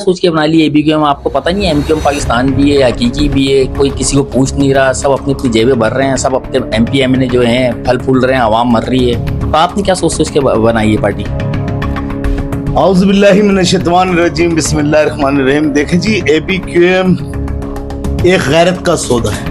सोच के बना ली एबीक्यूएम? आपको पता नहीं है एमक्यूएम पाकिस्तान भी है, हकीकी भी है, कोई किसी को पूछ नहीं रहा, सब अपनी अपनी जेबें भर रहे हैं, सब अपने एमपी एमएनए जो हैं फल फूल रहे हैं, आवाम मर रही है। तो आपने क्या सोच के बनाई है पार्टी? औज़ुबिल्लाहि मिनश्शैतानिर्रजीम, बिस्मिल्लाहिर्रहमानिर्रहीम। देखें जी, एबीक्यूएम एक गैरत का सौदा है,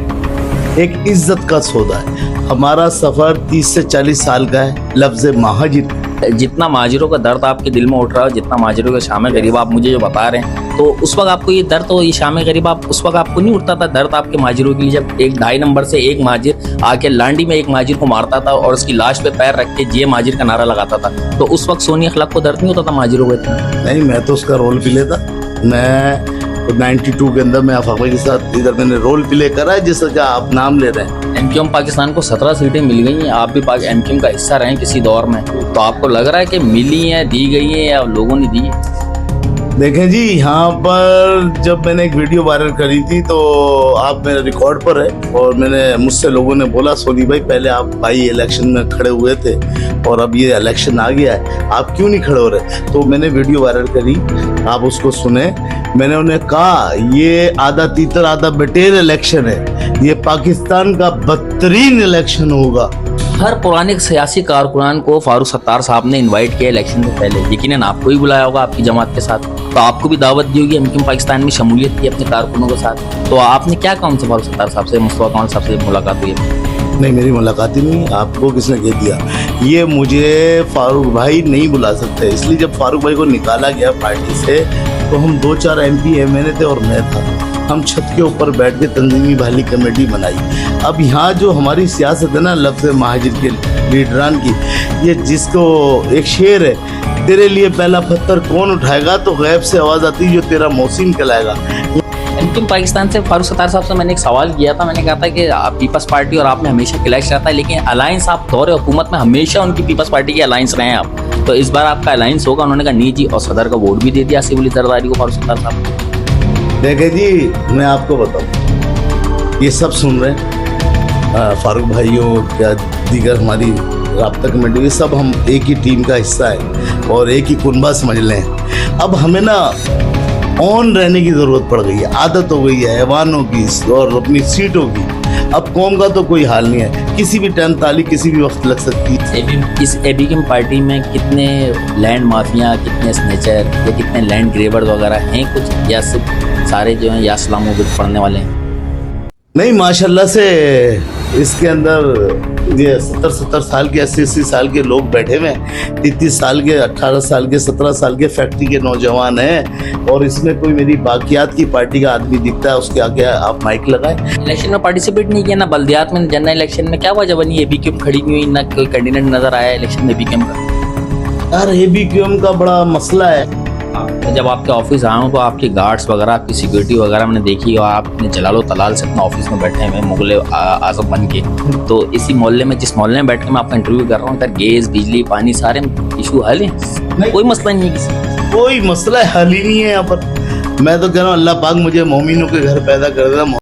एक इज्जत का सौदा है। हमारा सफ़र 30 से 40 साल का है। लफ्ज़ महाजिर, जितना महाजिरों का दर्द आपके दिल में उठ रहा है, जितना महाजिरों का शाम गरीब आप मुझे जो बता रहे हैं, तो उस वक्त आपको ये दर्द, तो ये शाम गरीब आप उस वक्त आपको नहीं उठता था दर्द आपके महाजिरों के लिए, जब एक 2.5 नंबर से एक महाजिर आके लांडी में एक महाजिर को मारता था और उसकी लाश पे पैर रख के जे महाजिर का नारा लगाता था, तो उस वक्त सोनी अखलाक को दर्द नहीं होता था महाजिरों को इतना? नहीं, मैं तो उसका रोल प्ले था। मैं 92 के अंदर मैं आफाक भाई के साथ इधर मैंने रोल प्ले करा है, जिसका आप नाम ले रहे हैं। एमक्यूएम पाकिस्तान को 17 सीटें मिल गई हैं, आप भी एमक्यूएम का हिस्सा रहे हैं किसी दौर में, तो आपको लग रहा है कि मिली हैं, दी गई हैं, या लोगों ने दी है? देखें जी, यहाँ पर जब मैंने एक वीडियो वायरल करी थी तो आप मेरे रिकॉर्ड पर है, और मुझसे लोगों ने बोला सोनी भाई पहले आप भाई इलेक्शन में खड़े हुए थे और अब ये इलेक्शन आ गया है, आप क्यों नहीं खड़े हो रहे? तो मैंने वीडियो वायरल करी, आप उसको सुने। मैंने उन्हें कहा ये आधा तीतर आधा बटेर इलेक्शन है, ये पाकिस्तान का बदतरीन इलेक्शन होगा। हर पुराने सियासी कारकुनान को फारूक सत्तार साहब ने इनवाइट किया इलेक्शन से पहले, यकीनन आपको ही बुलाया होगा आपकी जमात के साथ, तो आपको भी दावत दी होगी एमक्यूएम पाकिस्तान में शमूलियत की अपने कारकुनों के साथ। तो आपने क्या कहा उनसे, फारूक सत्तार साहब से, मुस्तफा कमाल साहब से मुलाकात हुई? नहीं, मेरी मुलाकात ही नहीं। आपको किसने कह दिया? ये मुझे फारूक भाई नहीं बुला सकते, इसलिए जब फारूक भाई को निकाला गया पार्टी से तो हम 2-4 एमपी एमएनए थे और मैं था, हम छत के ऊपर बैठ के तंजीमी बहाली कमेटी बनाई। अब यहाँ जो हमारी सियासत है ना, लफ्ज़ महाजिर के लीडरान की, ये जिसको एक शेर है, तेरे लिए पहला पत्थर कौन उठाएगा, तो गैब से आवाज़ आती जो तेरा मौसीम कहलाएगा। एमक्यूएम पाकिस्तान से फारूक सत्तार साहब से मैंने एक सवाल किया था, मैंने कहा था कि पीपल्स पार्टी और आप में हमेशा क्लैश रहता है, लेकिन अलायंस आप दौरे हुकूमत में हमेशा उनकी पीपल्स पार्टी की अलायंस रहे हैं आप, तो इस बार आपका अलायंस होगा? उन्होंने कहा नहीं जी, और सदर का वोट भी दे दिया सिविल जरदारी को फारूक सत्तार साहब। देखे जी, मैं आपको बताऊँ, ये सब सुन रहे हैं फारूक भाइयों क्या दीगर हमारी राब्ता कमेटी, सब हम एक ही टीम का हिस्सा है और एक ही कुनबा समझ लें। अब हमें ना ऑन रहने की ज़रूरत पड़ गई है, आदत हो गई है ऐवानों की और अपनी सीटों की। अब कौम का तो कोई हाल नहीं है, किसी भी टाइम ताली किसी भी वक्त लग सकती है। इस एबीक्यूएम पार्टी में कितने लैंड माफिया, कितने स्नेचर या कितने लैंड ग्रेबर वगैरह हैं कुछ, या सिर्फ सारे जो हैं या इस्लामों पे पढ़ने वाले हैं? नहीं, माशाल्लाह से इसके अंदर ये 70 साल के 80 साल के लोग बैठे हुए हैं, 33 साल के, 18 साल के, 17 साल के फैक्ट्री के नौजवान हैं, और इसमें कोई मेरी बाकियात की पार्टी का आदमी दिखता है उसके आगे आप माइक लगाए। इलेक्शन में पार्टिसिपेट नहीं किया ना बल्दियात में, जनरल इलेक्शन में, क्या वजह बनी एबीक्यूएम खड़ी नहीं हुई, ना कोई कैंडिडेट नजर आया इलेक्शन में एबीक्यूएम का? यार, एबीक्यूएम का बड़ा मसला है। जब आपके ऑफिस आया हूँ तो आपकी गार्ड्स वगैरह, आपकी सिक्योरिटी वगैरह मैंने देखी, और आपने जलालो तलाल से अपना ऑफिस में बैठे हुए मुगल आजम बन के, तो इसी मोहल्ले में, जिस मोहल्ले में बैठ के मैं आपका इंटरव्यू कर रहा हूँ, इधर गैस, बिजली, पानी, सारे इशू हल है, कोई मसला नहीं है किसी, कोई मसला हल ही नहीं है यहाँ पर। मैं तो कह रहा हूँ अल्लाह पाक मुझे मोमिनों के घर पैदा कर देना।